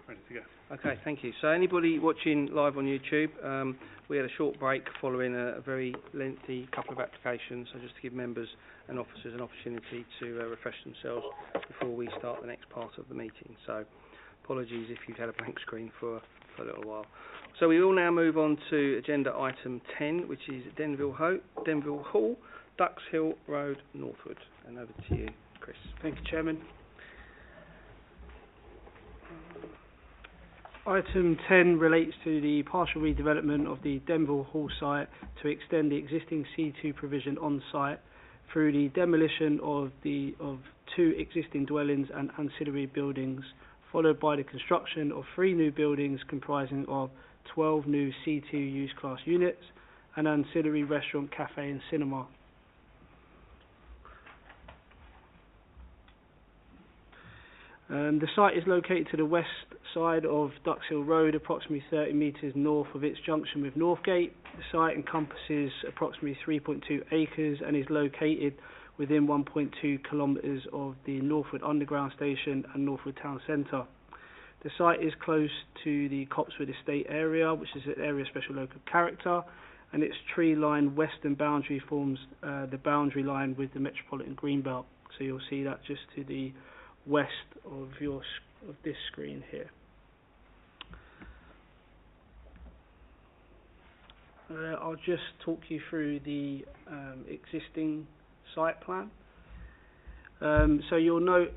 ready to go. Okay, thank you. So anybody watching live on YouTube, we had a short break following a very lengthy couple of applications, so just to give members and officers an opportunity to refresh themselves before we start the next part of the meeting. So apologies if you've had a blank screen for a little while. So we will now move on to agenda item 10, which is Denville Hall, Ducks Hill Road, Northwood. And over to you, Chris. Thank you, Chairman. Item 10 relates to the partial redevelopment of the Denville Hall site to extend the existing C2 provision on site through the demolition of 2 existing dwellings and ancillary buildings, followed by the construction of 3 new buildings comprising of 12 new C2 use class units, an ancillary restaurant, cafe and cinema. The site is located to the west side of Ducks Hill Road, approximately 30 metres north of its junction with Northgate. The site encompasses approximately 3.2 acres and is located within 1.2 kilometres of the Northwood Underground Station and Northwood Town Centre. The site is close to the Copswood Estate area, which is an area of special local character, and its tree-lined western boundary forms the boundary line with the Metropolitan Greenbelt. So you'll see that just to the west of this screen here. I'll just talk you through the existing site plan. So you'll note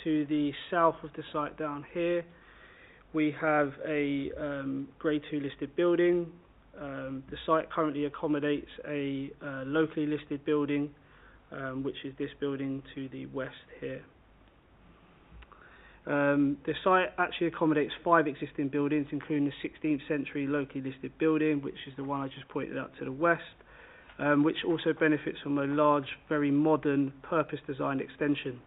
to the south of the site down here we have a Grade 2 listed building. The site currently accommodates a locally listed building, which is this building to the west here. The site actually accommodates 5 existing buildings, including the 16th century locally listed building, which is the one I just pointed out to the west, which also benefits from a large, very modern, purpose-designed extension.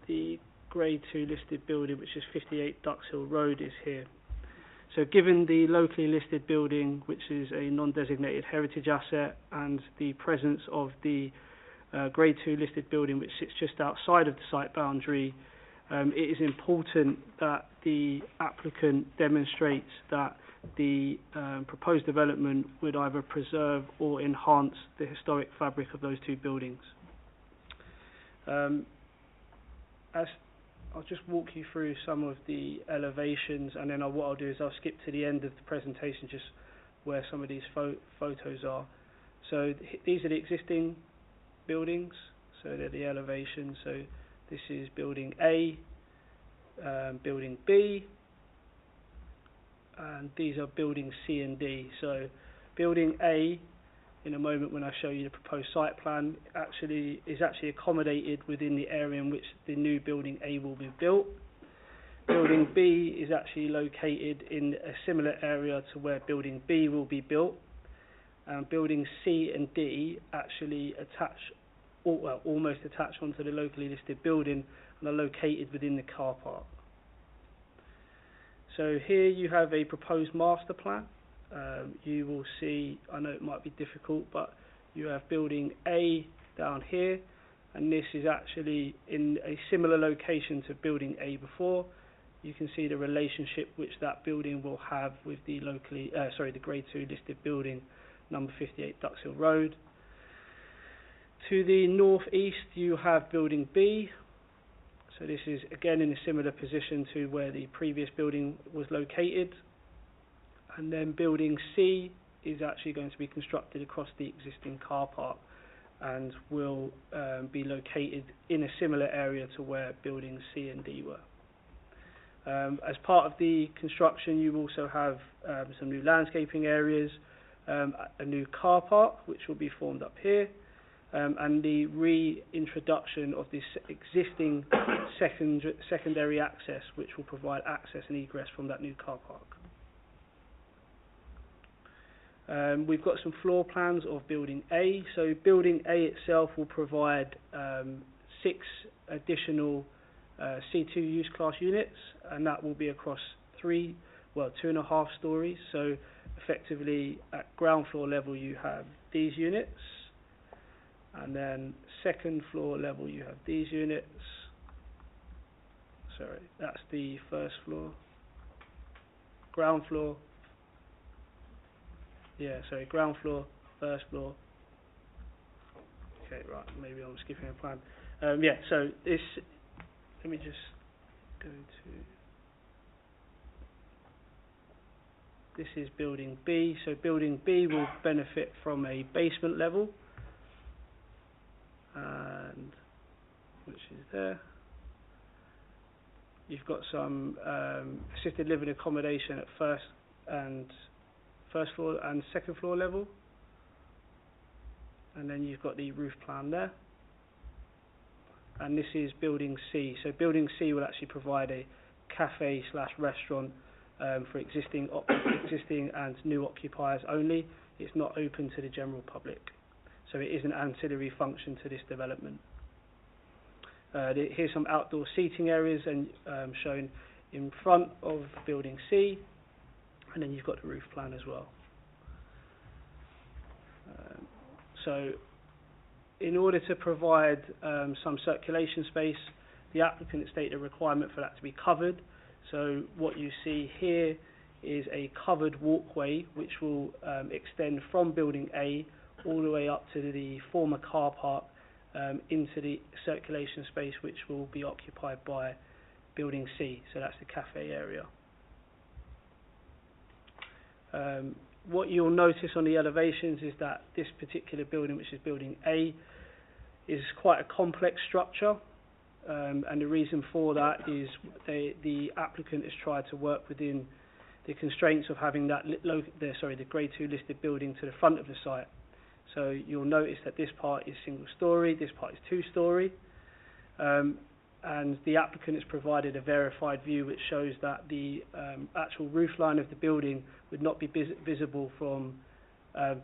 The Grade 2 listed building, which is 58 Ducks Hill Road, is here. So given the locally listed building, which is a non-designated heritage asset, and the presence of the Grade 2 listed building, which sits just outside of the site boundary, it is important that the applicant demonstrates that the proposed development would either preserve or enhance the historic fabric of those 2 buildings. I'll just walk you through some of the elevations, and then what I'll do is I'll skip to the end of the presentation, just where some of these photos are. So these are the existing buildings, so they're the elevations. So this is building A, building B, and these are buildings C and D. So building A, in a moment when I show you the proposed site plan, is actually accommodated within the area in which the new building A will be built. Building B is actually located in a similar area to where building B will be built. Buildings C and D actually almost attach onto the locally listed building and are located within the car park. So here you have a proposed master plan. You will see, I know it might be difficult, but you have building A down here, and this is actually in a similar location to building A before. You can see the relationship which that building will have with the the Grade 2 listed building, number 58 Ducks Hill Road. To the northeast you have building B. So this is again in a similar position to where the previous building was located. And then building C is actually going to be constructed across the existing car park and will be located in a similar area to where buildings C and D were. As part of the construction you also have some new landscaping areas, a new car park which will be formed up here, and the reintroduction of this existing secondary access which will provide access and egress from that new car park. We've got some floor plans of building A. So building A itself will provide 6 additional C2 use class units, and that will be across 2.5 stories. So effectively at ground floor level you have these units, And then second floor level, you have these units. Sorry, that's the first floor. Ground floor. Yeah, sorry, ground floor, first floor. Okay, right, maybe I'm skipping a plan. Yeah, so this, let me just go to, this is building B. So building B will benefit from a basement level, and which is there. You've got some assisted living accommodation at first floor and second floor level, and then you've got the roof plan there. And this is building C. So building C will actually provide a cafe / restaurant for existing and new occupiers only. It's not open to the general public, so it is an ancillary function to this development. Here's some outdoor seating areas and shown in front of building C, and then you've got the roof plan as well. So in order to provide some circulation space, the applicant stated a requirement for that to be covered. So what you see here is a covered walkway which will extend from building A all the way up to the former car park into the circulation space which will be occupied by building C. So that's the cafe area. What you'll notice on the elevations is that this particular building, which is building A, is quite a complex structure, and the reason for that is the applicant has tried to work within the constraints of having that the Grade 2 listed building to the front of the site. So you'll notice that this part is single storey, this part is 2-storey, and the applicant has provided a verified view which shows that the actual roof line of the building would not be visible from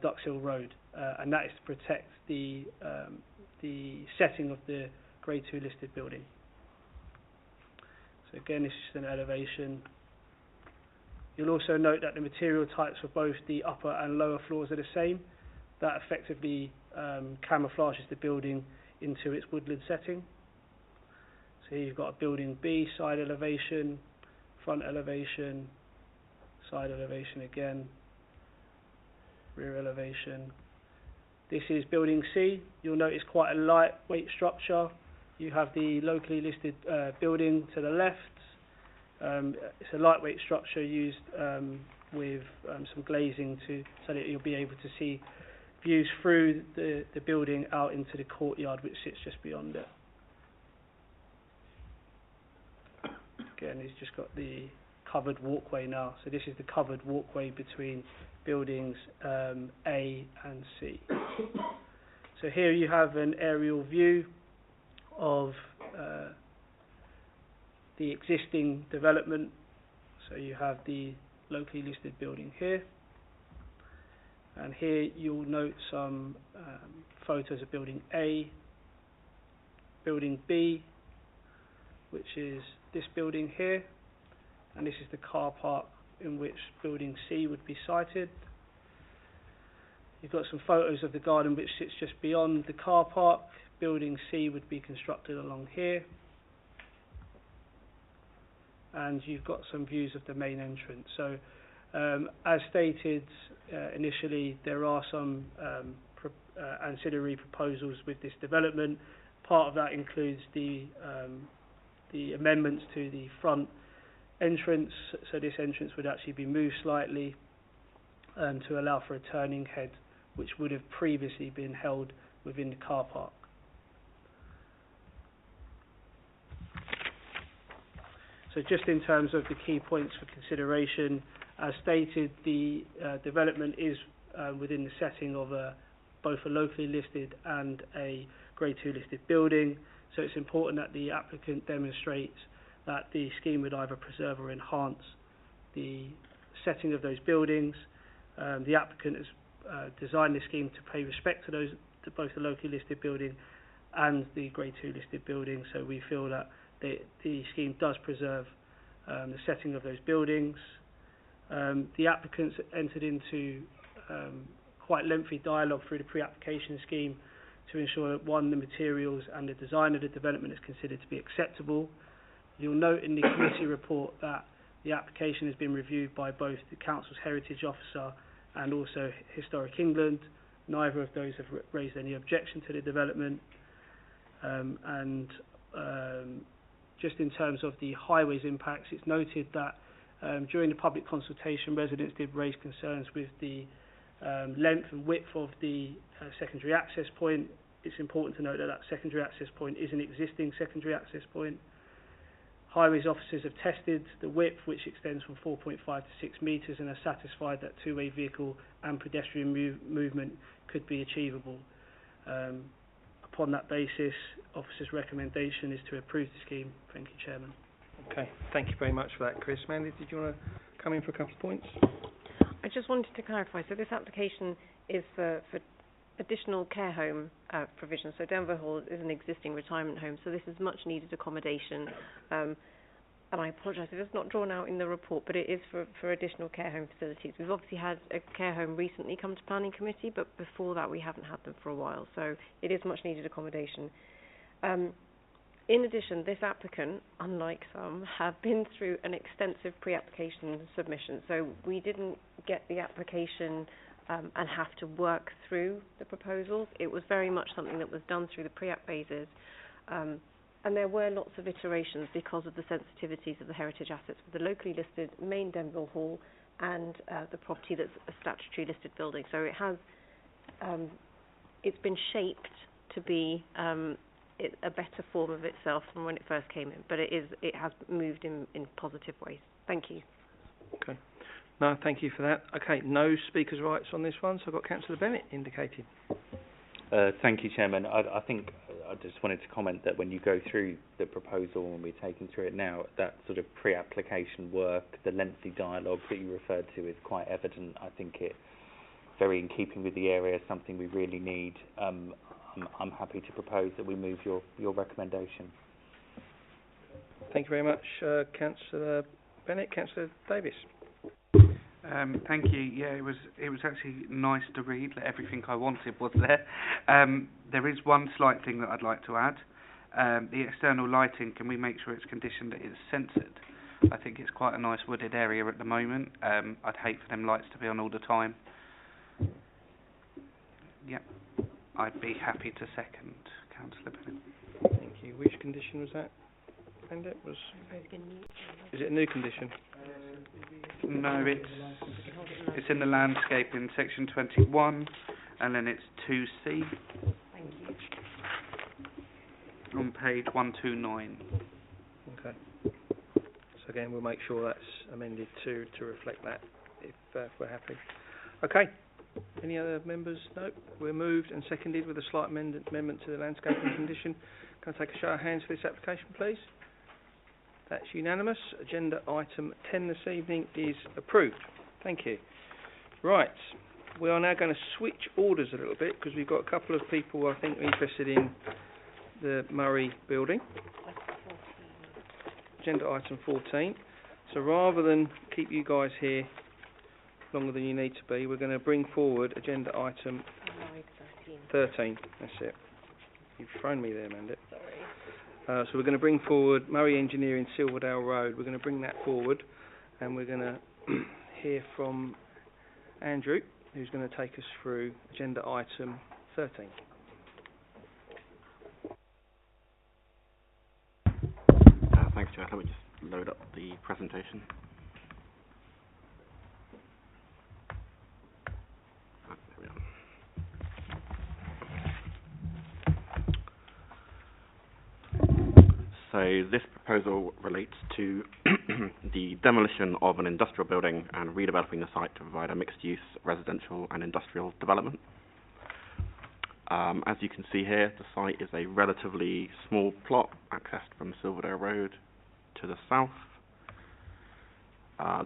Ducks Hill Road, and that is to protect the setting of the Grade 2 listed building. So again, this is an elevation. You'll also note that the material types for both the upper and lower floors are the same. That effectively camouflages the building into its woodland setting. So here you've got a building B, side elevation, front elevation, side elevation again, rear elevation. This is building C. You'll notice quite a lightweight structure. You have the locally listed building to the left. It's a lightweight structure used with some glazing so that you'll be able to see views through the building out into the courtyard which sits just beyond it. Again, it's just got the covered walkway now. So this is the covered walkway between buildings A and C. So here you have an aerial view of the existing development. So you have the locally listed building here, and here you'll note some photos of building A, building B, which is this building here, and this is the car park in which building C would be sited. You've got some photos of the garden which sits just beyond the car park. Building C would be constructed along here, and you've got some views of the main entrance. So as stated initially, there are some ancillary proposals with this development. Part of that includes the amendments to the front entrance, so this entrance would actually be moved slightly to allow for a turning head which would have previously been held within the car park. So just in terms of the key points for consideration, as stated, the development is within the setting of both a locally listed and a Grade 2 listed building, so it's important that the applicant demonstrates that the scheme would either preserve or enhance the setting of those buildings. The applicant has designed the scheme to pay respect to both the locally listed building and the Grade 2 listed building, so we feel that the scheme does preserve the setting of those buildings. The applicants entered into quite lengthy dialogue through the pre-application scheme to ensure that, one, the materials and the design of the development is considered to be acceptable. You'll note in the committee report that the application has been reviewed by both the Council's Heritage Officer and also Historic England. Neither of those have raised any objection to the development. Just in terms of the highways impacts, it's noted that during the public consultation, residents did raise concerns with the length and width of the secondary access point. It's important to note that that secondary access point is an existing secondary access point. Highways officers have tested the width, which extends from 4.5 to 6 metres, and are satisfied that two-way vehicle and pedestrian movement could be achievable. Upon that basis, officers' recommendation is to approve the scheme. Thank you, Chairman. Okay, thank you very much for that, Chris. Mandy, did you want to come in for a couple of points? I just wanted to clarify, so this application is for additional care home provision. So Denver Hall is an existing retirement home, so this is much needed accommodation. And I apologise if it's not drawn out in the report, but it is for additional care home facilities. We've obviously had a care home recently come to planning committee, but before that we haven't had them for a while, so it is much needed accommodation. In addition, this applicant, unlike some, have been through an extensive pre-application submission, so we didn't get the application and have to work through the proposals. It was very much something that was done through the pre-app phases, and there were lots of iterations because of the sensitivities of the heritage assets with the locally listed main Denville Hall and the property that's a statutory listed building. So it has, it's been shaped to be a better form of itself from when it first came in, but it has moved in positive ways. Thank you. Okay. No, thank you for that. Okay, no speakers' rights on this one, so I've got Councillor Bennett indicated. Thank you, Chairman. I think I just wanted to comment that when you go through the proposal and we're taking through it now, that sort of pre-application work, the lengthy dialogue that you referred to is quite evident. I think it's very in keeping with the area, something we really need. I'm happy to propose that we move your recommendation. Thank you very much, Councillor Bennett. Councillor Davis. Thank you. Yeah, it was actually nice to read. Everything I wanted was there. There is one slight thing that I'd like to add. The external lighting, can we make sure it's conditioned that it's censored? I think it's quite a nice wooded area at the moment. I'd hate for them lights to be on all the time. Yeah, I'd be happy to second Councillor Bennett. Thank you. Which condition was that? And it was. Is it a new condition? No, it's in the landscape in section 21, and then it's 2C. Thank you. On page 129. Okay. So again, we'll make sure that's amended to reflect that, if we're happy. Okay. Any other members? No. We're moved and seconded with a slight amendment to the landscaping condition. Can I take a show of hands for this application, please? That's unanimous. Agenda item 10 this evening is approved. Thank you. Right, we are now going to switch orders a little bit because we've got a couple of people I think interested in the Murray building. Agenda item 14. So rather than keep you guys here longer than you need to be, we're going to bring forward agenda item 13. That's it. You've thrown me there, Mandip. Sorry. So we're going to bring forward Murray Engineering, Silverdale Road. We're going to bring that forward, and we're going to hear from Andrew, who's going to take us through agenda item 13. Thanks, Chair. Let me just load up the presentation. There we are. So this proposal relates to the demolition of an industrial building and redeveloping the site to provide a mixed-use residential and industrial development. As you can see here, the site is a relatively small plot accessed from Silverdale Road to the south.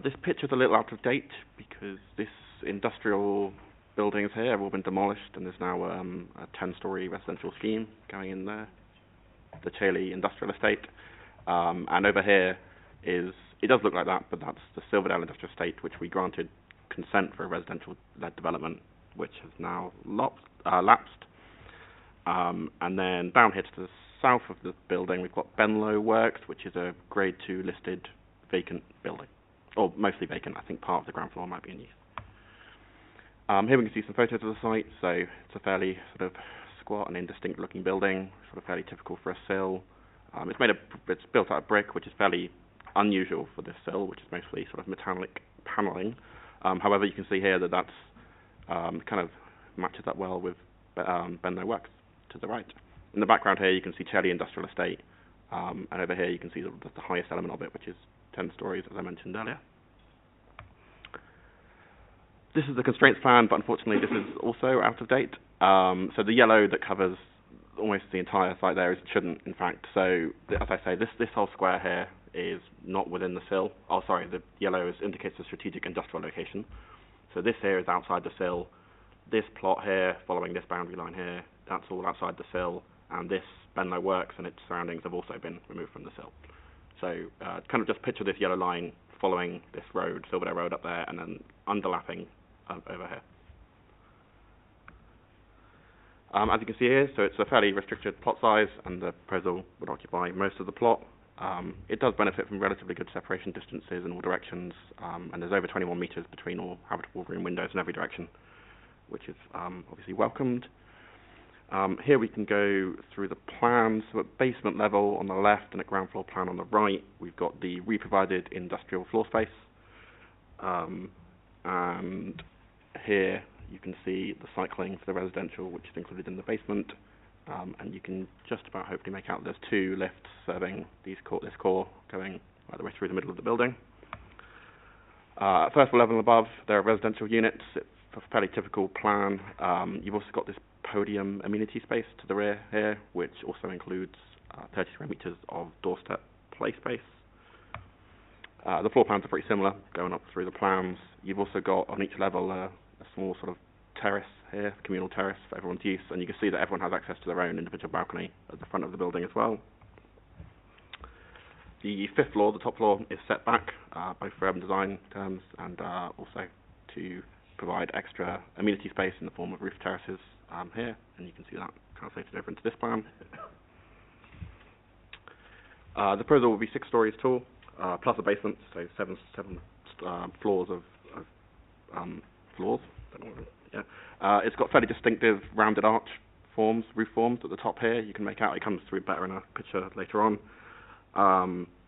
This picture is a little out of date because this industrial buildings here have all been demolished and there's now a 10-storey residential scheme going in there, the Chaley Industrial Estate. And over here is, it does look like that, but that's the Silverdale Industrial Estate, which we granted consent for a residential-led development, which has now lapsed. And then down here to the south of the building, we've got Benlow Works, which is a Grade 2 listed vacant building, or mostly vacant. I think part of the ground floor might be in use. Here we can see some photos of the site. So it's a fairly sort of squat and indistinct looking building, sort of fairly typical for a sill. It's built out of brick, which is fairly unusual for this sill, which is mostly sort of metallic panelling. However, you can see here that that's kind of matches up well with Benlow Works to the right. In the background here, you can see Chelly Industrial Estate, and over here you can see the highest element of it, which is 10 stories, as I mentioned earlier. This is the constraints plan, but unfortunately this is also out of date. So the yellow that covers almost the entire site there shouldn't, in fact. So, as I say, this whole square here is not within the sill. Oh, sorry, the yellow indicates the strategic industrial location. So this here is outside the sill. This plot here, following this boundary line here, that's all outside the sill. And this Benlow Works and its surroundings have also been removed from the sill. So kind of just picture this yellow line following this road, Silverdale Road up there, and then underlapping over here. As you can see here, so it's a fairly restricted plot size, and the proposal would occupy most of the plot. It does benefit from relatively good separation distances in all directions, and there's over 21 metres between all habitable room windows in every direction, which is obviously welcomed. Here we can go through the plans. So at basement level on the left and at ground floor plan on the right, we've got the re-provided industrial floor space. And here you can see the cycling for the residential, which is included in the basement. And you can just about hopefully make out there's 2 lifts serving this core going right the way through the middle of the building. First level and above, there are residential units. It's a fairly typical plan. You've also got this podium amenity space to the rear here, which also includes 30 square metres of doorstep play space. The floor plans are pretty similar, going up through the plans. You've also got on each level a small sort of terrace here, communal terrace for everyone's use, and you can see that everyone has access to their own individual balcony at the front of the building as well. The 5th floor, the top floor, is set back, both for urban design terms and also to provide extra amenity space in the form of roof terraces here, and you can see that translated over into this plan. The proposal will be 6 stories tall, plus a basement, so seven floors of floors. It's got fairly distinctive rounded arch forms, roof forms at the top here. You can make out, it comes through better in a picture later on.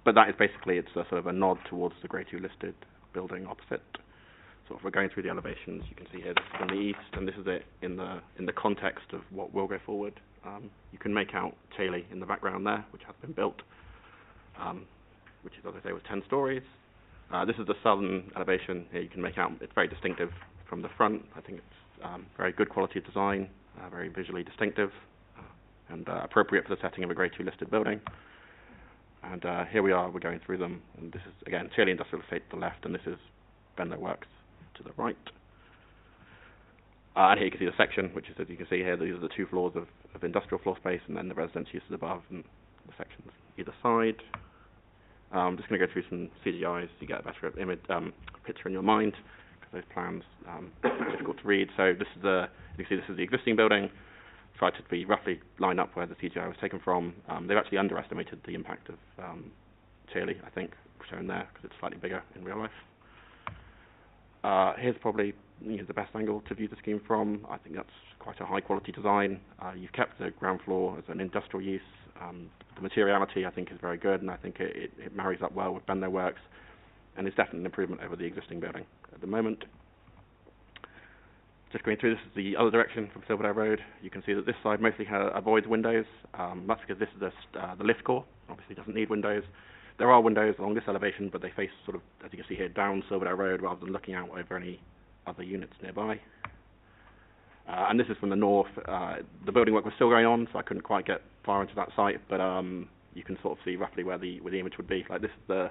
But that is basically, it's a sort of a nod towards the Grade 2 listed building opposite. So if we're going through the elevations, you can see here this is from the east, and this is it in the context of what will go forward. You can make out Chelly in the background there, which has been built, which is, as I say, was 10 stories. This is the southern elevation. Here you can make out, it's very distinctive from the front. I think it's very good quality of design, very visually distinctive, and appropriate for the setting of a Grade 2 listed building. And here we are, we're going through them, and this is, again, Chelly Industrial Estate to the left, and this is Benlow Works to the right. And here you can see the section, which is, as you can see here, these are the 2 floors of industrial floor space, and then the residential uses above, and the sections either side. I'm just going to go through some CGIs to get a better picture in your mind, because those plans are difficult to read. So this is you can see this is the existing building. Tried to be roughly lined up where the CGI was taken from. They've actually underestimated the impact of Chelly, I think, shown there, because it's slightly bigger in real life. Here's probably the best angle to view the scheme from. I think that's quite a high quality design. You've kept the ground floor as an industrial use. The materiality, I think, is very good, and I think it marries up well with Benlow Works, and it's definitely an improvement over the existing building at the moment. Just going through, this is the other direction from Silverdale Road. You can see that this side mostly avoids windows. That's because this is the lift core. Obviously doesn't need windows. There are windows along this elevation, but they face sort of, as you can see here, down Silverdale Road rather than looking out over any other units nearby. And this is from the north. The building work was still going on, so I couldn't quite get far into that site, but you can sort of see roughly where the image would be. Like this is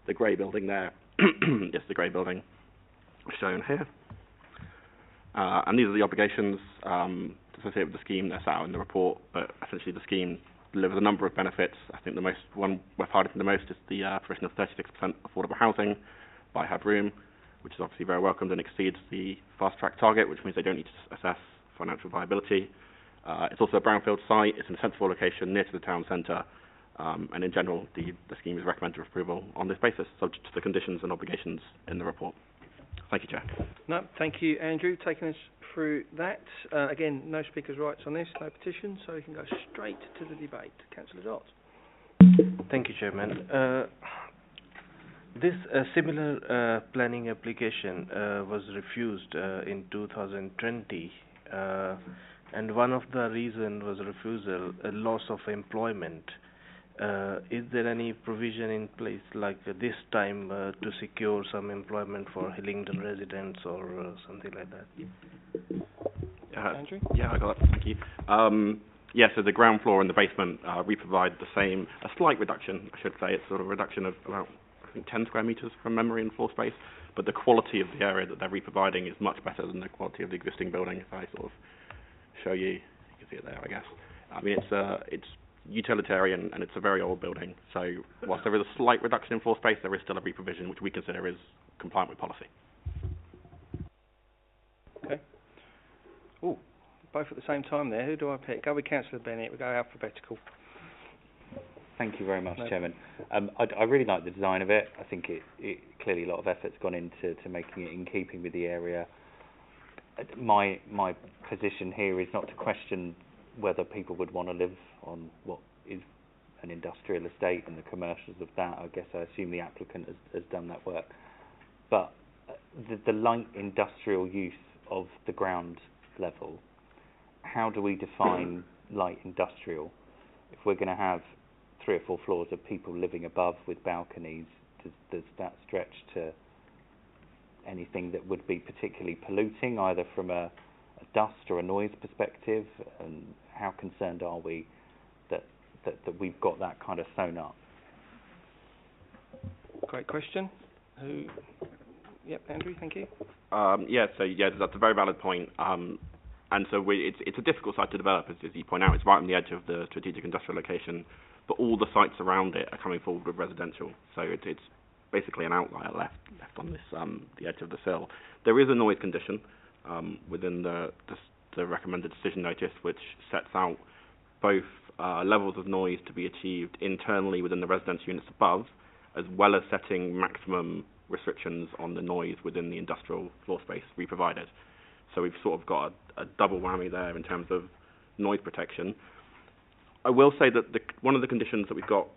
the grey building there. Yes, the grey building shown here. And these are the obligations associated with the scheme. They're set out in the report, but essentially the scheme delivers a number of benefits. I think the one worth highlighting the most is the provision of 36% affordable housing by Have Room, which is obviously very welcomed and exceeds the fast track target, which means they don't need to assess financial viability. It's also a brownfield site. It's in a sensible location near to the town centre, and in general, the scheme is recommended for approval on this basis, subject to the conditions and obligations in the report. Thank you, Chair. No, thank you, Andrew, taking us through that. Again, no speakers' rights on this, no petition, so we can go straight to the debate. Councillor Dott. Thank you, Chairman. This similar planning application was refused in 2020, and one of the reasons was refusal, a loss of employment. Is there any provision in place like this time to secure some employment for Hillingdon residents or something like that? Andrew? Yeah, I got that. Thank you. So the ground floor and the basement, we provide the same, a slight reduction, I should say. It's sort of a reduction of about, I think, 10 square metres from memory in floor space, but the quality of the area that they're re-providing is much better than the quality of the existing building. If I sort of show you, you can see it there, I guess. I mean, it's utilitarian and it's a very old building, so whilst there is a slight reduction in floor space, there is still a re-provision which we consider is compliant with policy. Okay. Oh, both at the same time there. Who do I pick? Go with Councillor Bennett. We go alphabetical. Thank you very much, Chairman. I really like the design of it. I think it clearly a lot of effort's gone into making it in keeping with the area. My position here is not to question whether people would want to live on what is an industrial estate and the commercials of that. I guess I assume the applicant has done that work. But the light industrial use of the ground level, how do we define light industrial? If we're going to have 3 or 4 floors of people living above with balconies, does that stretch to anything that would be particularly polluting, either from a dust or a noise perspective? And how concerned are we that we've got that kind of sewn up? Great question. Who? Yep, Andrew, thank you. That's a very valid point. And so it's a difficult site to develop, as you point out. It's right on the edge of the strategic industrial location, but all the sites around it are coming forward with residential. So it's basically an outlier left on this the edge of the sill. There is a noise condition within the recommended decision notice, which sets out both levels of noise to be achieved internally within the residential units above, as well as setting maximum restrictions on the noise within the industrial floor space re-provided. So we've sort of got a double whammy there in terms of noise protection. I will say that one of the conditions that we've got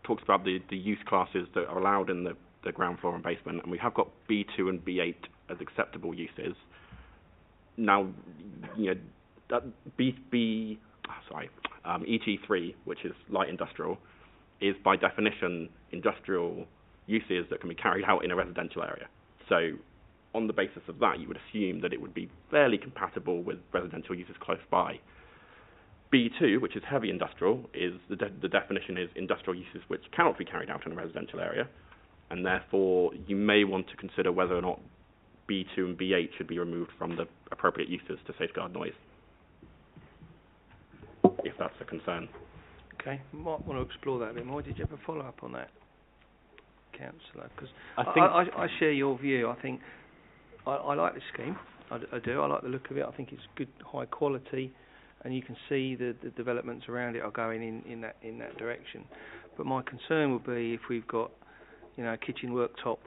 talks about the use classes that are allowed in the ground floor and basement, and we have got B2 and B8 as acceptable uses. Now, that ET3, which is light industrial, is by definition industrial uses that can be carried out in a residential area. So on the basis of that, you would assume that it would be fairly compatible with residential uses close by. B2, which is heavy industrial, is the definition is industrial uses which cannot be carried out in a residential area, and therefore you may want to consider whether or not B2 and B8 should be removed from the appropriate uses to safeguard noise, if that's a concern. Okay, might want to explore that a bit more. Did you ever follow up on that, Councillor? Because I share your view. I think I like this scheme. I do. I like the look of it. I think it's good, high quality, and you can see the developments around it are going in that direction. But my concern would be if we've got, a kitchen worktop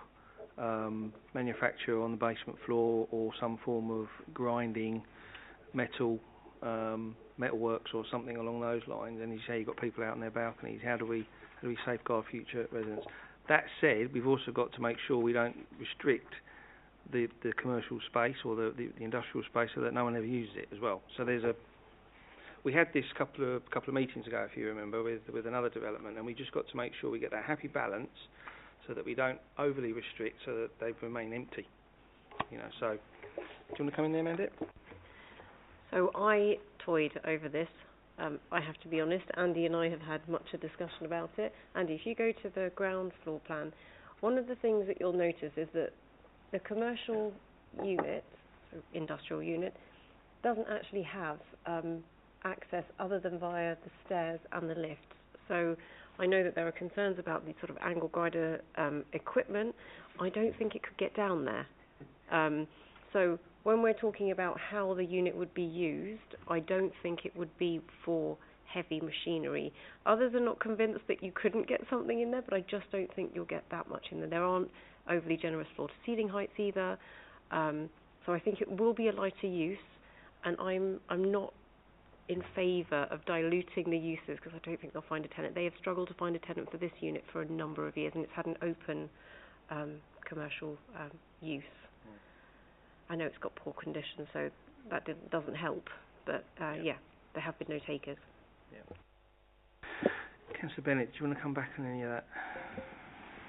manufacturer on the basement floor, or some form of grinding metalworks or something along those lines, and you say you've got people out on their balconies. How do we safeguard future residents? That said, we've also got to make sure we don't restrict the commercial space or the industrial space so that no one ever uses it as well. So we had this couple of meetings ago, if you remember, with another development, and we just got to make sure we get that happy balance so that we don't overly restrict so that they remain empty. So do you want to come in there, Mandip? So I toyed over this. I have to be honest, Andy and I have had much a discussion about it. Andy, if you go to the ground floor plan, one of the things that you'll notice is that the commercial unit, so industrial unit, doesn't actually have access other than via the stairs and the lifts. So I know that there are concerns about the sort of angle grinder equipment. I don't think it could get down there. So when we're talking about how the unit would be used, I don't think it would be for heavy machinery. Others are not convinced that you couldn't get something in there, but I just don't think you'll get that much in there. There aren't overly generous floor-to-ceiling heights either, so I think it will be a lighter use, and I'm not in favour of diluting the uses because I don't think they'll find a tenant. They have struggled to find a tenant for this unit for a number of years, and it's had an open commercial use. I know it's got poor condition, so that doesn't help, but yeah, there have been no takers. Yeah. Councillor Bennett, do you want to come back on any of that?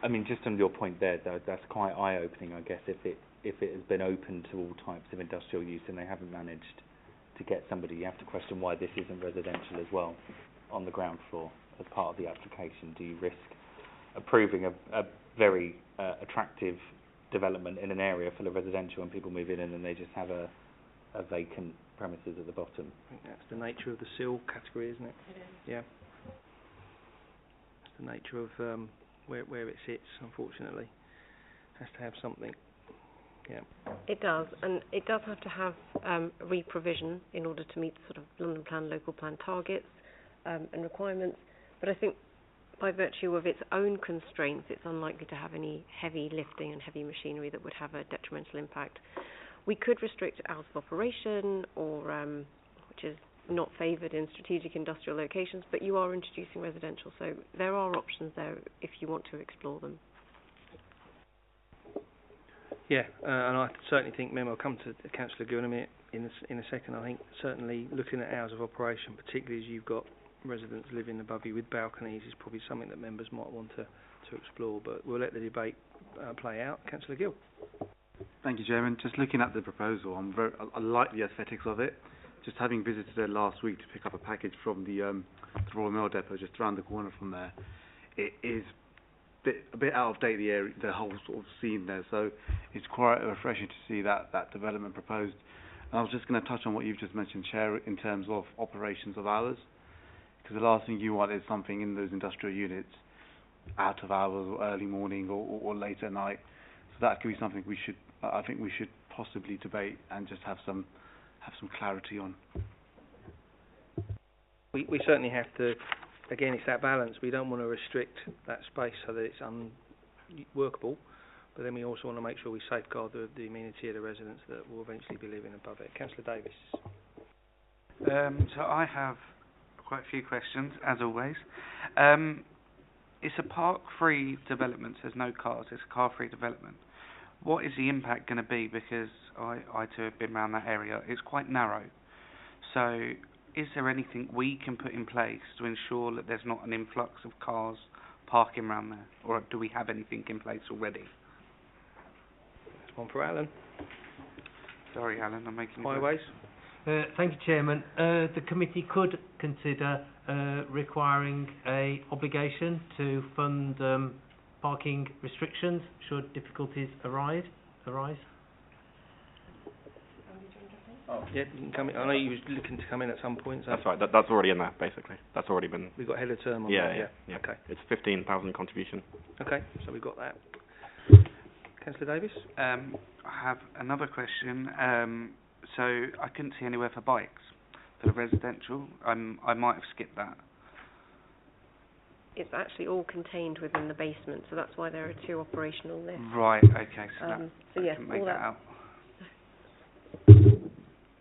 I mean, just on your point there, that's quite eye-opening, I guess, if it has been open to all types of industrial use and they haven't managed to get somebody. You have to question why this isn't residential as well on the ground floor as part of the application. Do you risk approving a very attractive development in an area full of residential and people move in and then they just have a vacant premises at the bottom? I think that's the nature of the seal category, isn't it? It is. Yeah. It's the nature of where it sits, unfortunately. Has to have something. Yeah. It does, and it does have to have re-provision in order to meet sort of London Plan, local plan targets and requirements. But I think by virtue of its own constraints, it's unlikely to have any heavy lifting and heavy machinery that would have a detrimental impact. We could restrict hours of operation, or which is not favoured in strategic industrial locations, but you are introducing residential, so there are options there if you want to explore them. Yeah, and I certainly think, Mem, I'll come to Councillor Gill in a second. I think certainly looking at hours of operation, particularly as you've got residents living above you with balconies, is probably something that members might want to explore, but we'll let the debate play out. Councillor Gill. Thank you, Chairman. Just looking at the proposal, I like the aesthetics of it. Just having visited it last week to pick up a package from the Royal Mail Depot just around the corner from there, it is a bit out of date, the area, the whole sort of scene there, so it's quite refreshing to see that development proposed. And I was just going to touch on what you've just mentioned, Chair, in terms of operations of hours, because the last thing you want is something in those industrial units out of hours or early morning or late at night. So that could be something I think we should possibly debate and just have some clarity on. We certainly have to. Again, it's that balance. We don't want to restrict that space so that it's unworkable, but then we also want to make sure we safeguard the amenity of the residents that will eventually be living above it. Councillor Davis. So I have quite a few questions, as always. It's a park-free development, so there's no cars, it's a car-free development. What is the impact going to be? Because I too have been around that area. It's quite narrow. So is there anything we can put in place to ensure that there's not an influx of cars parking around there? Or do we have anything in place already? That's one for Alan. Sorry, Alan, I'm making Highways. Thank you, Chairman. The committee could consider requiring a obligation to fund parking restrictions should difficulties arise. Oh, yeah, you can come in. I know you was looking to come in at some point. So That's right. That's already in there, basically. That's already been. We've got head of term on Yeah, that. yeah. Okay. It's 15,000 contribution. Okay, so we've got that. Councillor Davis. I have another question. So I couldn't see anywhere for bikes for the residential. I might have skipped that. It's actually all contained within the basement, so that's why there are two operational lifts. Right. Okay. So So yes, can make all that that. out.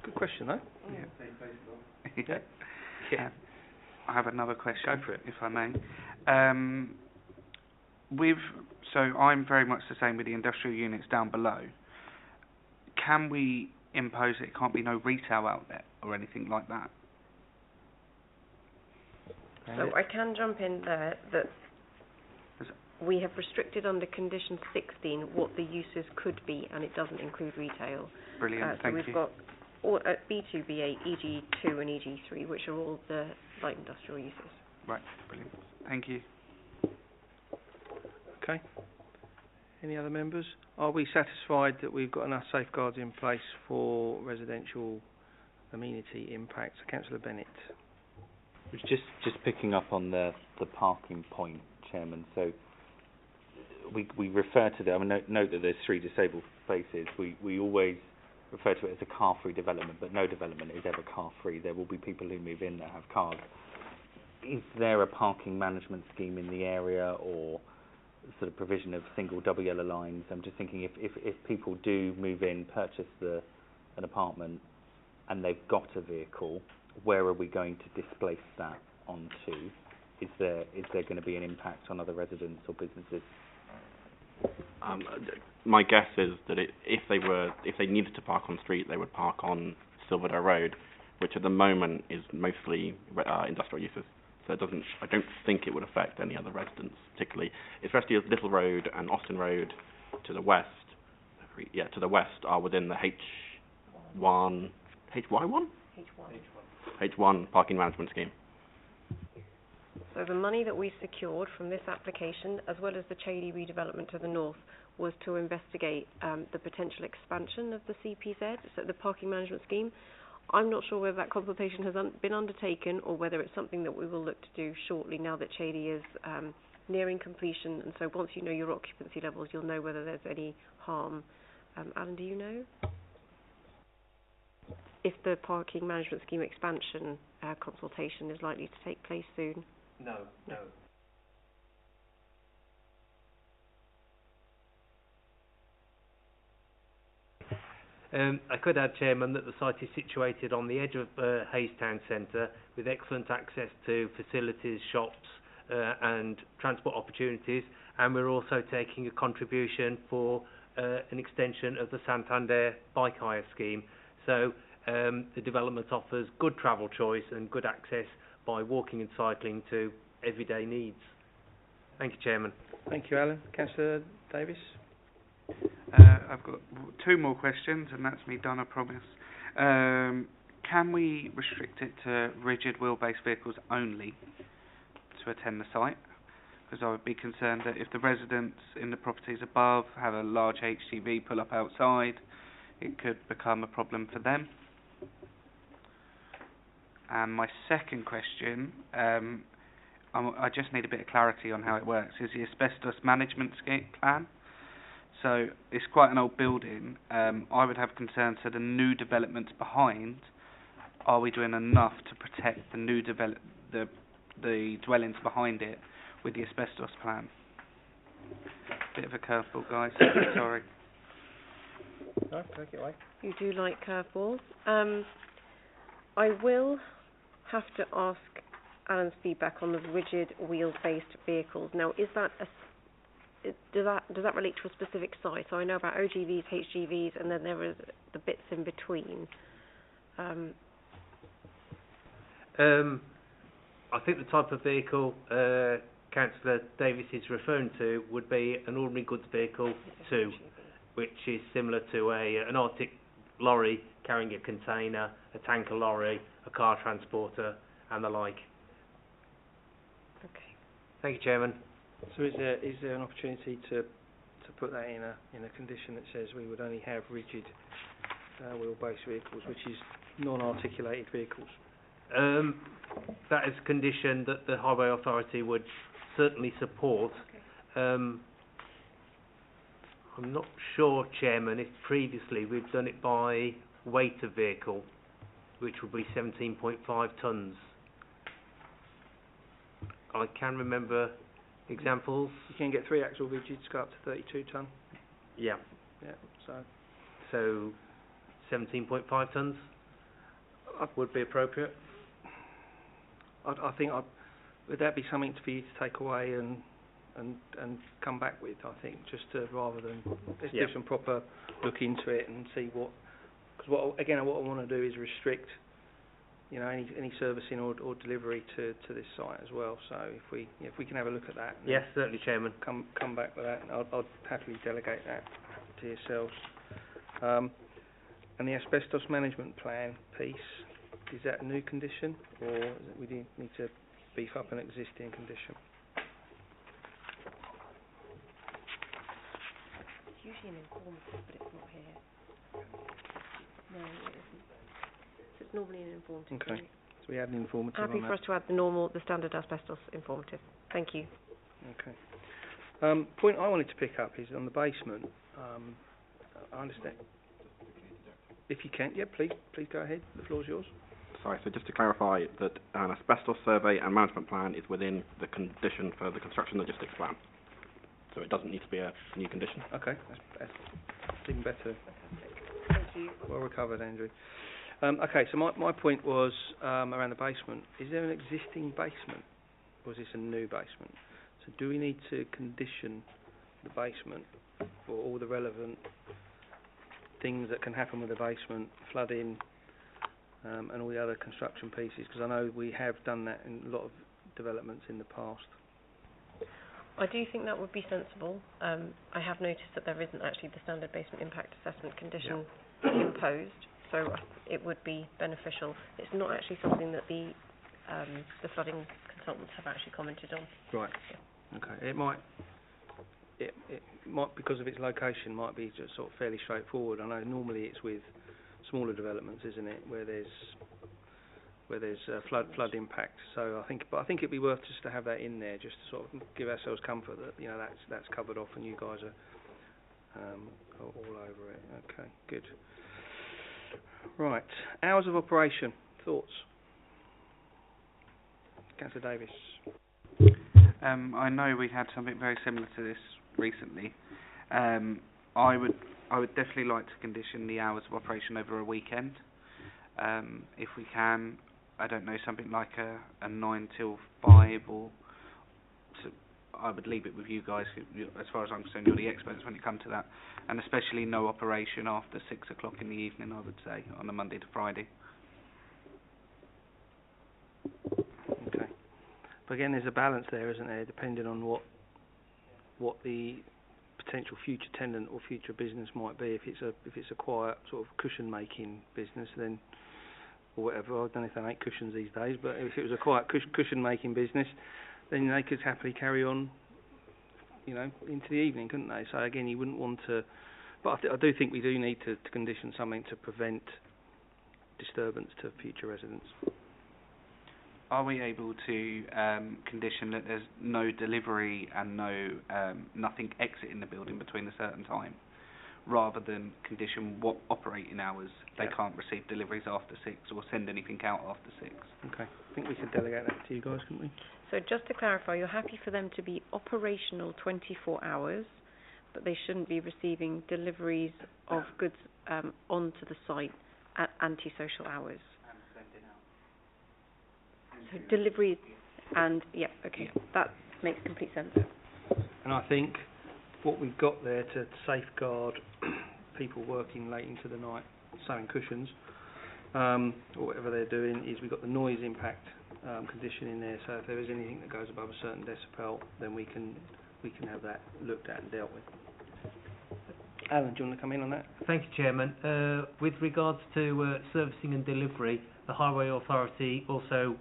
Good question, though. Yeah. Yeah. I have another question. Go for it. If I may. So I'm very much the same with the industrial units down below. Can we impose it can't be no retail outlet or anything like that? So I can jump in there that we have restricted under condition 16 what the uses could be, and it doesn't include retail. Brilliant, So thank we've you. got all, B2, B8, EG2 and EG3, which are all the light industrial uses. Right, brilliant. Thank you. Okay. Any other members? Are we satisfied that we've got enough safeguards in place for residential amenity impacts? Councillor Bennett. Just picking up on the parking point, Chairman. So we refer to that. I mean, note that there's 3 disabled spaces. We always refer to it as a car-free development, but no development is ever car-free. There will be people who move in that have cars. Is there a parking management scheme in the area, or sort of provision of single, double yellow lines? I'm just thinking if people do move in, purchase an apartment, and they've got a vehicle, where are we going to displace that onto? Is there going to be an impact on other residents or businesses? My guess is that if they needed to park on street, they would park on Silverdale Road, which at the moment is mostly industrial uses. So I don't think it would affect any other residents particularly, especially as Little Road and Austin Road to the west are within the H1 parking management scheme. So the money that we secured from this application, as well as the Chaley redevelopment to the north, was to investigate the potential expansion of the CPZ, so the parking management scheme. I'm not sure whether that consultation has been undertaken or whether it's something that we will look to do shortly now that Chaley is nearing completion. And so once you know your occupancy levels, you'll know whether there's any harm. Alan, do you know if the parking management scheme expansion consultation is likely to take place soon? No. I could add, Chairman, that the site is situated on the edge of Hayes Town Centre with excellent access to facilities, shops and transport opportunities, and we're also taking a contribution for an extension of the Santander bike hire scheme. So the development offers good travel choice and good access by walking and cycling to everyday needs. Thank you, Chairman. Thank you, Alan. Councillor Davis? I've got two more questions, and that's me done, I promise. Can we restrict it to rigid wheelbase vehicles only to attend the site? Because I would be concerned that if the residents in the properties above have a large HGV pull up outside, it could become a problem for them. And my second question, I just need a bit of clarity on how it works. Is the asbestos management plan? So it's quite an old building. I would have concerns for the new developments behind. Are we doing enough to protect the new the dwellings behind it with the asbestos plan? Bit of a curveball, guys. Sorry. No, take it away. You do like curveballs. I will have to ask Alan's feedback on the rigid wheel-based vehicles. Now, is that does that relate to a specific site? So I know about OGVs, HGVs, and then there are the bits in between. I think the type of vehicle Councillor Davis is referring to would be an ordinary goods vehicle 2, which is similar to an Arctic lorry carrying a container, a tanker lorry, a car transporter, and the like. Okay. Thank you, Chairman. So is there an opportunity to put that in a condition that says we would only have rigid wheel-based vehicles, which is non-articulated vehicles? That is a condition that the Highway Authority would certainly support. Okay. I'm not sure, Chairman, if previously we've done it by weight of vehicle, which would be 17.5 tonnes. I can remember examples. You can get 3-axle rigids go up to 32 tonne. Yeah. Yeah. So 17.5 tonnes would be appropriate. I think would that be something for you to take away and come back with? I think just to rather than let's do some proper look into it and see what, because what I want to do is restrict, any servicing or delivery to this site as well. So if we can have a look at that. Yes, certainly, Chairman. Come back with that. I'll happily delegate that to yourselves. And the asbestos management plan piece, is that a new condition, or is it we need to beef up an existing condition? It's usually an informative, but it's not here. No, it isn't. So it's normally an informative. Okay. So we add an informative. Happy for us to add the standard asbestos informative. Thank you. Okay. Point I wanted to pick up is on the basement. I understand. if you can, yeah, please go ahead. The floor is yours. Sorry, so just to clarify that an asbestos survey and management plan is within the condition for the construction logistics plan. So it doesn't need to be a new condition. Okay, that's even better. Thank you. Well recovered, Andrew. Okay, so my point was around the basement. Is there an existing basement, or is this a new basement? So do we need to condition the basement for all the relevant things that can happen with the basement, flooding, and all the other construction pieces? Because I know we have done that in a lot of developments in the past. I do think that would be sensible. I have noticed that there isn't actually the standard basement impact assessment condition imposed, so it would be beneficial. It's not actually something that the flooding consultants have actually commented on. Right. Yeah. Okay. It might, because of its location, might be just sort of fairly straightforward. I know normally it's with smaller developments, isn't it, where there's flood impact. So I think it'd be worth just to have that in there, just to sort of give ourselves comfort that that's covered off, and you guys are all over it. Okay, good. Right, hours of operation. Thoughts, Councillor Davis? I know we had something very similar to this recently. I would definitely like to condition the hours of operation over a weekend, if we can. I don't know, something like a 9 till 5, or I would leave it with you guys. As far as I'm concerned, you're the experts when it comes to that, and especially no operation after 6 o'clock in the evening, I would say, on a Monday to Friday. Okay, but again, there's a balance there, isn't there, depending on what the potential future tenant or future business might be. If it's a quiet sort of cushion making business, then, or whatever, I don't know if they make cushions these days, but if it was a quiet cushion making business, then they could happily carry on, into the evening, couldn't they? So again, you wouldn't want to, but I do think we do need to condition something to prevent disturbance to future residents. Are we able to condition that there's no delivery and nothing exiting the building between a certain time, rather than condition what operating hours they can't receive deliveries after 6 or send anything out after 6? Okay, I think we could delegate that to you guys, couldn't we? So just to clarify, you're happy for them to be operational 24 hours, but they shouldn't be receiving deliveries of goods onto the site at antisocial hours. So delivery and, that makes complete sense. And I think what we've got there to safeguard people working late into the night, sewing cushions, or whatever they're doing, is we've got the noise impact condition in there. So if there is anything that goes above a certain decibel, then we can have that looked at and dealt with. Alan, do you want to come in on that? Thank you, Chairman. With regards to servicing and delivery, the Highway Authority also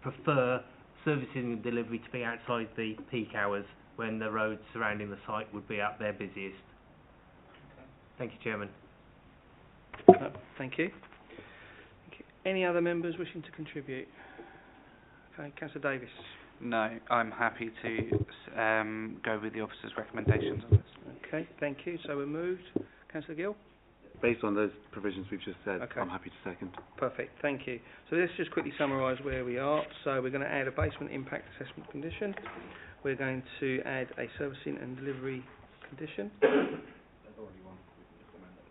prefer servicing and delivery to be outside the peak hours, when the roads surrounding the site would be at their busiest. Thank you, Chairman. Thank you. Any other members wishing to contribute? Okay, Councillor Davis. No, I'm happy to go with the officer's recommendations on this. Okay, thank you. So we're moved. Councillor Gill? Based on those provisions we've just said, Okay. I'm happy to second. Perfect, thank you. So let's just quickly summarise where we are. So we're going to add a basement impact assessment condition. We're going to add a servicing and delivery condition.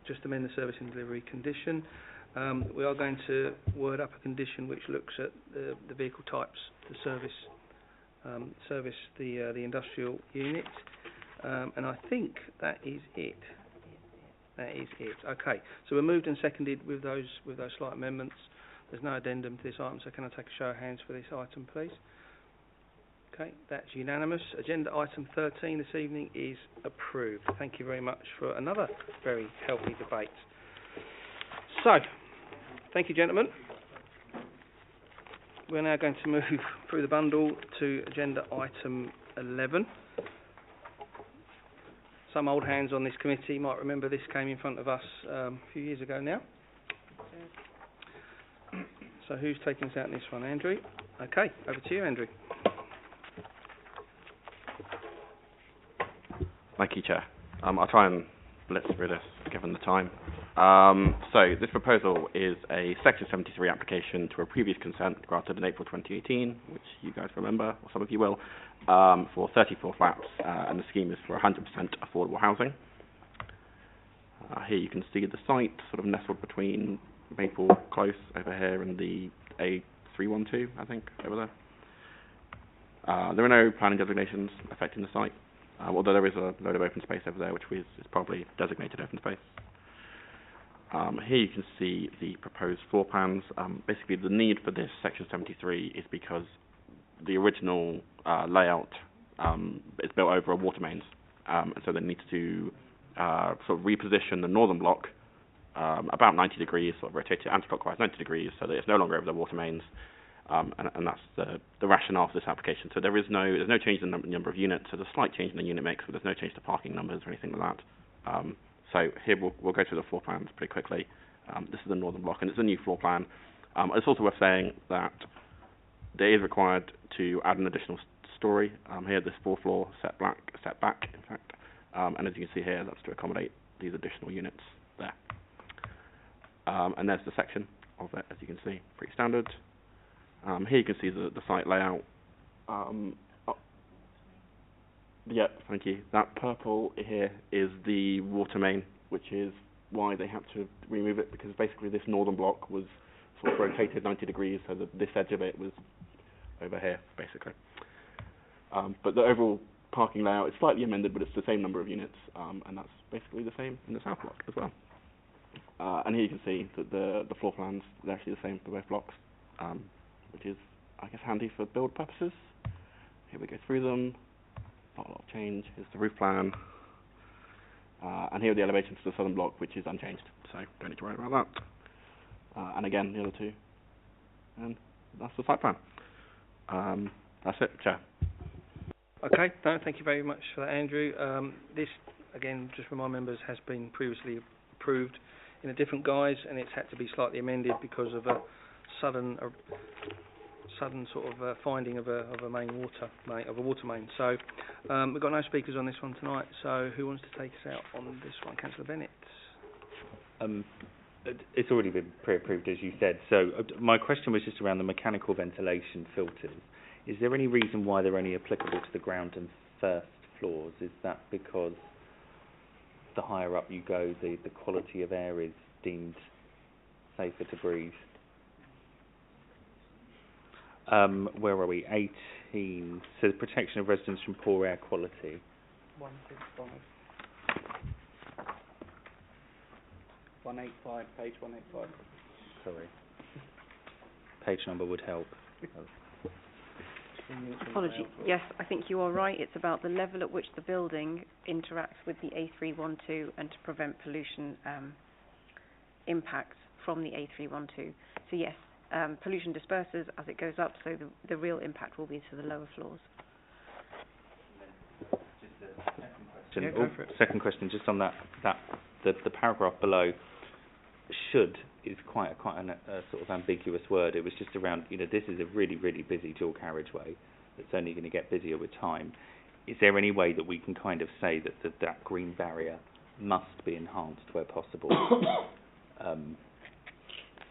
Just amend the service and delivery condition. We are going to word up a condition which looks at the vehicle types to service the industrial unit. And I think that is it. That is it. Okay. So we're moved and seconded with those slight amendments. There's no addendum to this item, so can I take a show of hands for this item, please? Okay, that's unanimous. Agenda item 13 this evening is approved. Thank you very much for another very healthy debate. So, thank you, gentlemen. We're now going to move through the bundle to agenda item 11. Some old hands on this committee might remember this came in front of us a few years ago now. So who's taking us out in this one? Andrew? Okay, over to you, Andrew. Thank you, Chair. I'll try and blitz through this, given the time. So this proposal is a Section 73 application to a previous consent granted in April 2018, which you guys remember, or some of you will, for 34 flats, and the scheme is for 100% affordable housing. Here you can see the site sort of nestled between Maple Close over here and the A312, I think, over there. There are no planning designations affecting the site, although there is a load of open space over there, which is probably designated open space. Here you can see the proposed floor plans. Basically, the need for this Section 73 is because the original layout is built over water mains, and so they need to sort of reposition the northern block about 90 degrees, sort of rotate it anti-clockwise 90 degrees, so that it's no longer over the water mains, and that's the rationale for this application. So there's no change in the number of units. There's a slight change in the unit mix, but there's no change to parking numbers or anything like that. So here we'll go through the floor plans pretty quickly. This is the northern block, and it's a new floor plan. It's also worth saying that there is required to add an additional story. Here, this 4th floor set back, in fact. And as you can see here, that's to accommodate these additional units there. And there's the section of it, as you can see, pretty standard. Here you can see the site layout. Yeah, thank you. That purple here is the water main, which is why they had to remove it, because basically this northern block was sort of rotated 90 degrees, so that this edge of it was over here, basically. But the overall parking layout is slightly amended, but it's the same number of units, and that's basically the same in the south block as well. And here you can see that the floor plans are actually the same for both blocks, which is, I guess, handy for build purposes. Here we go through them. Not a lot of change. Here's the roof plan. And here are the elevations for the southern block, which is unchanged, so don't need to worry about that. And again, the other two. And that's the site plan. That's it, Chair. Okay, no, thank you very much for that, Andrew. This, again, just for my members, has been previously approved in a different guise, and it's had to be slightly amended because of a sudden sort of finding of a water main. So we've got no speakers on this one tonight. So who wants to take us out on this one? Councillor Bennett. It's already been pre-approved, as you said. So my question was just around the mechanical ventilation filters. Is there any reason why they're only applicable to the ground and first floors? Is that because the higher up you go, the quality of air is deemed safer to breathe? Where are we? 18. So the protection of residents from poor air quality. 165. 185, page 185. Sorry. Page number would help. Apology. Yes, I think you are right. It's about the level at which the building interacts with the A312 and to prevent pollution impact from the A312. So yes, pollution disperses as it goes up, so the real impact will be to the lower floors. Second question, just on the paragraph below. Should is quite a sort of ambiguous word. It was just around, this is a really, really busy dual carriageway that's only going to get busier with time. Is there any way that we can kind of say that green barrier must be enhanced where possible,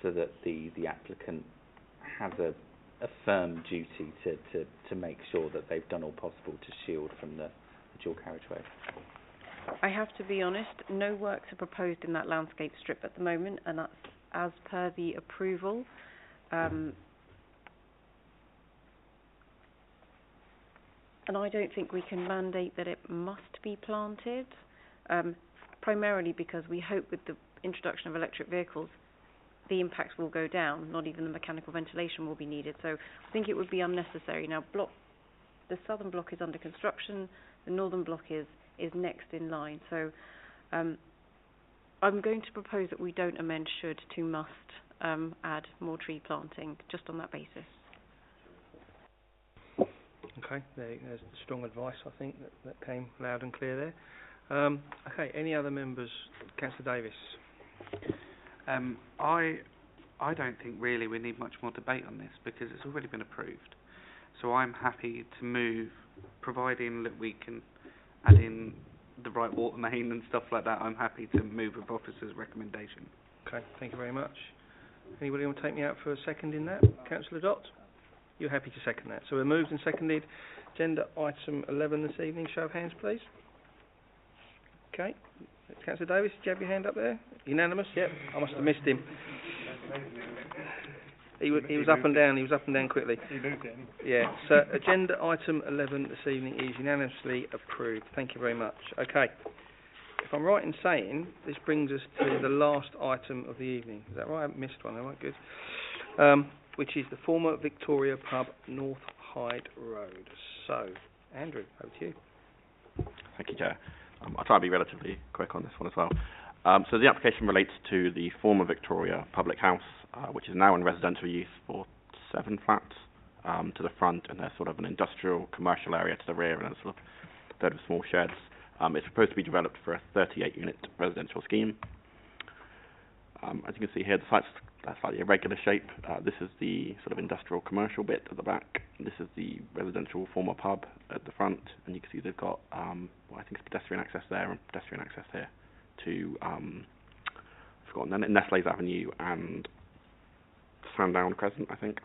so that the applicant has a firm duty to make sure that they've done all possible to shield from the dual carriageway? I have to be honest, no works are proposed in that landscape strip at the moment, and that's as per the approval. And I don't think we can mandate that it must be planted, primarily because we hope with the introduction of electric vehicles, the impacts will go down, not even the mechanical ventilation will be needed. So I think it would be unnecessary. Now, the southern block is under construction, the northern block is next in line. So I'm going to propose that we don't amend should to must add more tree planting, just on that basis. Okay, there's strong advice, I think, that came loud and clear there. Okay, any other members? Councillor Davis. I don't think really we need much more debate on this because it's already been approved. So I'm happy to move, providing that we can add in the right water main and stuff like that, I'm happy to move with officer's recommendation. Okay, thank you very much. Anybody want to take me out for a second in that? Councillor Dott? You're happy to second that. So we're moved and seconded. Agenda item 11 this evening. Show of hands, please. Okay. Councillor Davis, did you have your hand up there? Unanimous? Yep. I must have missed him. He was up and down. He was up and down quickly. Yeah. So agenda item 11 this evening is unanimously approved. Thank you very much. Okay. If I'm right in saying, this brings us to the last item of the evening. Is that right? I haven't missed one. All right, good. Which is the former Victoria Pub, North Hyde Road. So, Andrew, over to you. Thank you, Chair. I'll try to be relatively quick on this one as well. So the application relates to the former Victoria Public House, which is now in residential use for 7 flats to the front, and there's sort of an industrial commercial area to the rear, and a sort of third of small sheds. It's proposed to be developed for a 38-unit residential scheme. As you can see here, the site's slightly irregular shape. This is the sort of industrial commercial bit at the back. This is the residential former pub at the front, and you can see they've got well, I think it's pedestrian access there and pedestrian access here to I've forgotten, Nestle's Avenue and Sandown Crescent, I think.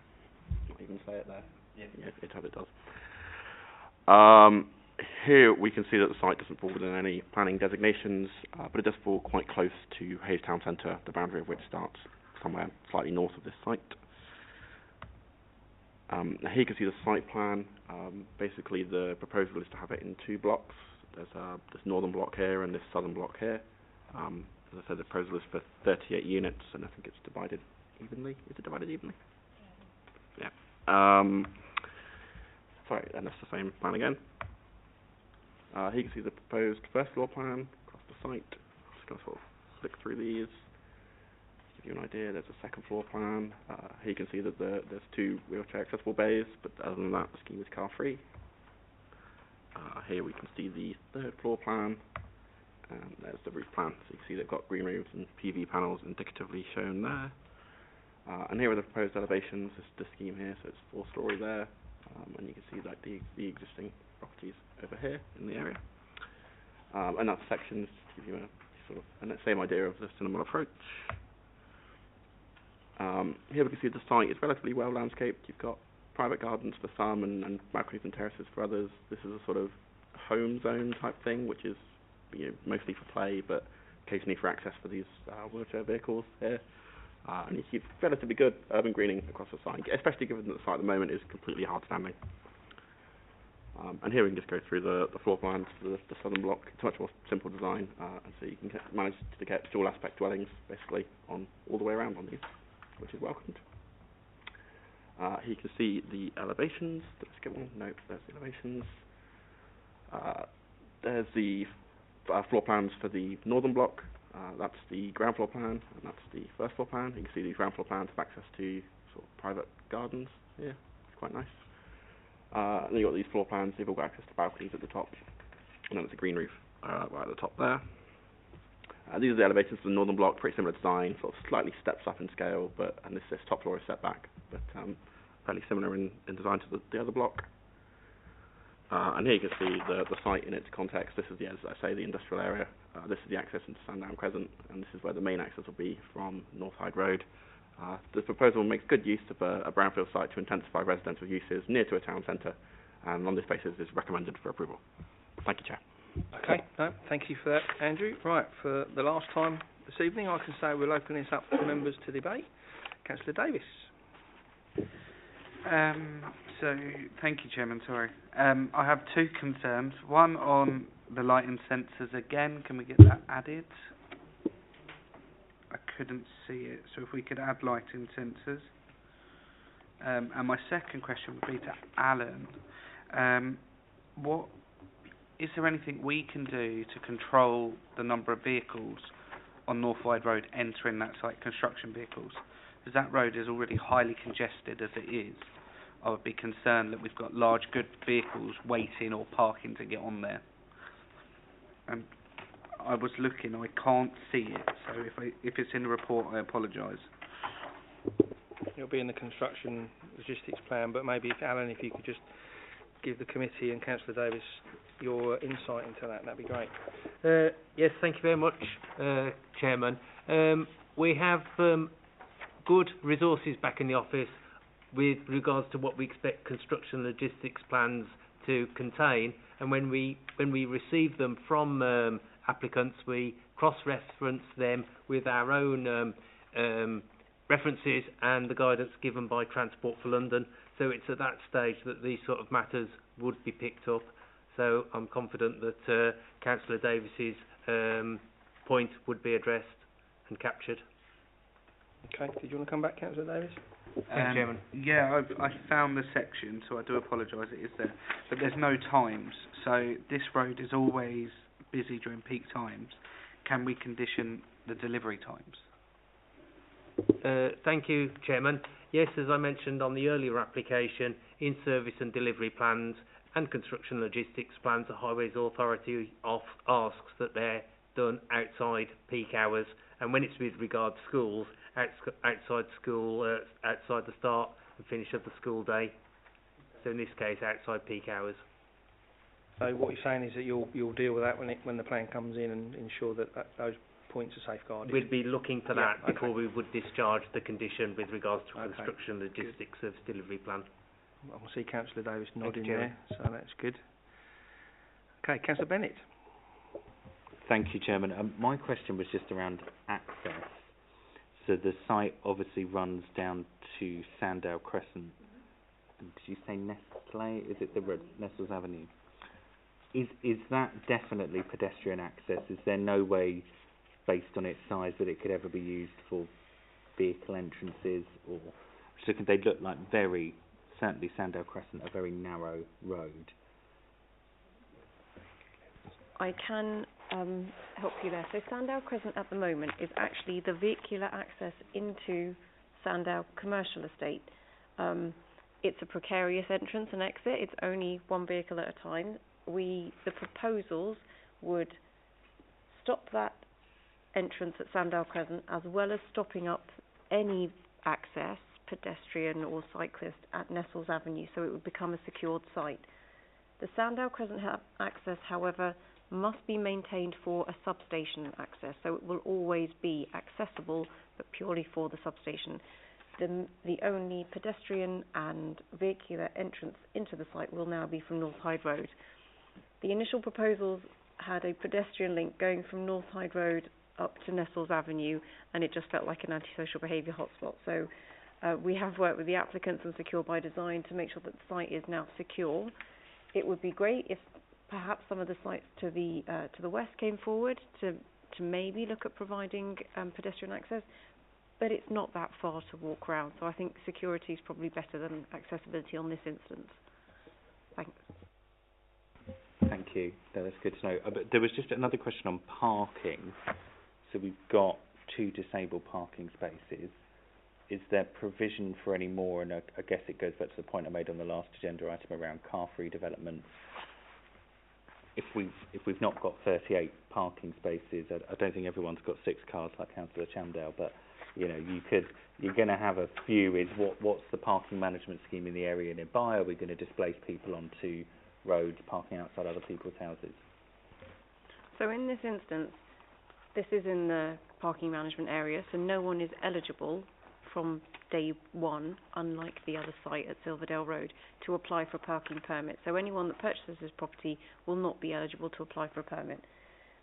Not even say it there. Yeah, it does. Here we can see that the site doesn't fall within any planning designations, but it does fall quite close to Hayes Town Centre, the boundary of which starts somewhere slightly north of this site. Here you can see the site plan. Basically, the proposal is to have it in 2 blocks. There's this northern block here and this southern block here. As I said, the proposal is for 38 units, and I think it's divided evenly. Is it divided evenly? Yeah. Sorry, and that's the same plan again. Here you can see the proposed first floor plan across the site. I'm just going to sort of flick through these, give you an idea. There's a second floor plan. Here you can see that there's 2 wheelchair accessible bays, but other than that, the scheme is car free. Here we can see the third floor plan, and there's the roof plan. So you can see they've got green roofs and PV panels indicatively shown there. And here are the proposed elevations. This is the scheme here, so it's 4-storey there, and you can see like the existing properties over here in the area. And that's sections to give you a sort of and that same idea of the cinema approach. Here we can see the site is relatively well landscaped. You've got private gardens for some and balconies and terraces for others. This is a sort of home zone type thing, which is mostly for play, but occasionally for access for these wheelchair vehicles here. And you see relatively good urban greening across the site, especially given that the site at the moment is completely hard standing. And here we can just go through the floor plans for the southern block. It's a much more simple design, and so you can manage to get dual aspect dwellings basically on all the way around on these, which is welcomed. Here you can see the elevations. Let's get one. No, there's the elevations. There's the floor plans for the northern block. That's the ground floor plan, and that's the first floor plan. You can see the ground floor plans have access to sort of private gardens here. It's quite nice. And then you've got these floor plans. They've all got access to balconies at the top, and then there's a green roof right at the top there. These are the elevations for the northern block. Pretty similar design, sort of slightly steps up in scale, and this top floor is set back, but fairly similar in design to the other block. And here you can see the site in its context. This is, as I say, the industrial area. This is the access into Sandown Crescent, and this is where the main access will be from North Hyde Road. The proposal makes good use of a brownfield site to intensify residential uses near to a town centre, and on this basis is recommended for approval. Thank you, Chair. Okay, no, thank you for that, Andrew. Right, for the last time this evening, I can say we'll open this up for members to debate. Councillor Davis. So, thank you, Chairman, sorry. I have 2 concerns. One on the lighting sensors again. Can we get that added? I couldn't see it, so if we could add lighting sensors. And my second question would be to Alan. Is there anything we can do to control the number of vehicles on North Hyde Road entering that site, construction vehicles? Because that road is already highly congested as it is. I would be concerned that we've got large good vehicles waiting or parking to get on there. And I was looking, I can't see it, so if it's in the report, I apologise. It'll be in the construction logistics plan, but maybe, Alan, if you could just give the committee and Councillor Davis your insight into that. That'd be great. Yes, thank you very much, Chairman. We have good resources back in the office with regards to what we expect construction logistics plans to contain, and when we receive them from applicants, we cross-reference them with our own references and the guidance given by Transport for London. So it's at that stage that these sort of matters would be picked up. So I'm confident that Councillor Davis's point would be addressed and captured. Okay, did you want to come back, Councillor Davis? Thank you, Chairman. Yeah, I found the section, so I do apologise, it is there. But there's no times, so this road is always busy during peak times. Can we condition the delivery times? Thank you, Chairman. Yes, as I mentioned on the earlier application, in-service and delivery plans and construction logistics plans, the Highways Authority asks that they're done outside peak hours, and when it's with regard to schools, outside school, outside the start and finish of the school day. So in this case, outside peak hours. So what you're saying is that you'll deal with that when the plan comes in and ensure that those points are safeguarded. We'd be looking for that okay. before we would discharge the condition with regards to Okay. construction logistics of delivery plan. I see Councillor Davis nodding you, there, so that's good. Okay, Councillor Bennett. Thank you, Chairman. My question was just around access. So the site obviously runs down to Sandown Crescent. And did you say Nestle? Is it the road, Nestles Avenue? Is that definitely pedestrian access? Is there no way, based on its size, that it could ever be used for vehicle entrances? Or so could they look like certainly Sandown Crescent, a very narrow road? I can help you there. So Sandown Crescent at the moment is actually the vehicular access into Sandown Commercial Estate. It's a precarious entrance and exit. It's only one vehicle at a time. The proposals would stop that entrance at Sandown Crescent, as well as stopping up any access, pedestrian or cyclist, at Nestles Avenue, so it would become a secured site. The Sandown Crescent access, however, must be maintained for a substation access, so it will always be accessible, but purely for the substation. The only pedestrian and vehicular entrance into the site will now be from North Hyde Road. The initial proposals had a pedestrian link going from North Hyde Road up to Nestles Avenue, and it just felt like an antisocial behaviour hotspot. So we have worked with the applicants and Secure by Design to make sure that the site is now secure. It would be great if perhaps some of the sites to the west came forward to maybe look at providing pedestrian access, but it's not that far to walk around. So I think security is probably better than accessibility on this instance. Thanks. Thank you. That's good to know. But there was just another question on parking. So we've got 2 disabled parking spaces. Is there provision for any more? And I guess it goes back to the point I made on the last agenda item around car-free development. If we've not got 38 parking spaces, I don't think everyone's got 6 cars like Councillor Chandale, but you're going to have a few. Is what's the parking management scheme in the area nearby? Are we going to displace people onto roads, parking outside other people's houses? So in this instance, this is in the parking management area, so no one is eligible from day one, unlike the other site at Silverdale Road, to apply for a parking permit. So anyone that purchases this property will not be eligible to apply for a permit.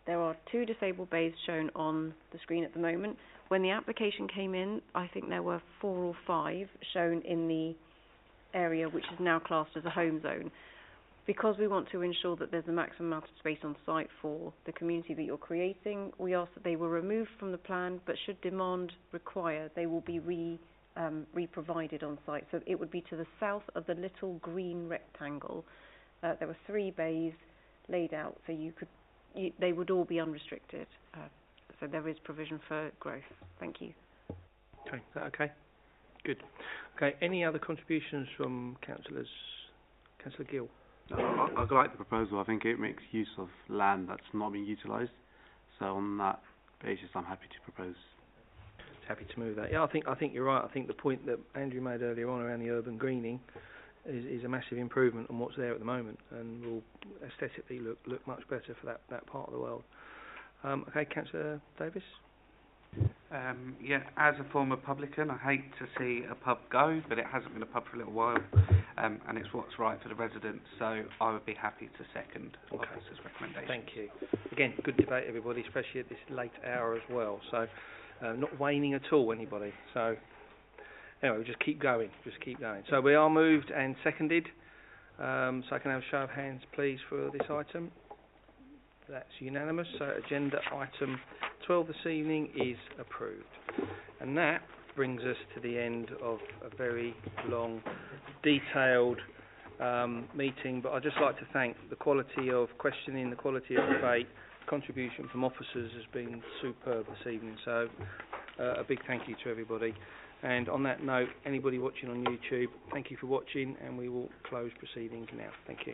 There are 2 disabled bays shown on the screen at the moment. When the application came in, I think there were 4 or 5 shown in the area which is now classed as a home zone. Because we want to ensure that there's a maximum amount of space on site for the community that you're creating, we ask that they were removed from the plan, but should demand require, they will be re-provided on site. So it would be to the south of the little green rectangle. There were 3 bays laid out, so they would all be unrestricted. So there is provision for growth. Thank you. Okay, is that okay? Good. Okay, any other contributions from councillors? Councillor Gill. I like the proposal. I think it makes use of land that's not being utilised. So on that basis, I'm happy to propose. Happy to move that. Yeah, I think you're right. I think the point that Andrew made earlier on around the urban greening, is a massive improvement on what's there at the moment, and will aesthetically look much better for that part of the world. Okay, Councillor Davis. Yeah, as a former publican, I hate to see a pub go, but it hasn't been a pub for a little while, and it's what's right for the residents, so I would be happy to second officer's recommendation. Thank you. Again, good debate, everybody, especially at this late hour as well. So, not waning at all, anybody. So, anyway, we'll just keep going. So, we are moved and seconded. So, I can have a show of hands, please, for this item. That's unanimous. So, agenda item 12 this evening is approved. And that brings us to the end of a very long, detailed meeting. But I'd just like to thank the quality of questioning, the quality of debate, contribution from officers has been superb this evening. So, a big thank you to everybody. And on that note, anybody watching on YouTube, thank you for watching, and we will close proceedings now. Thank you.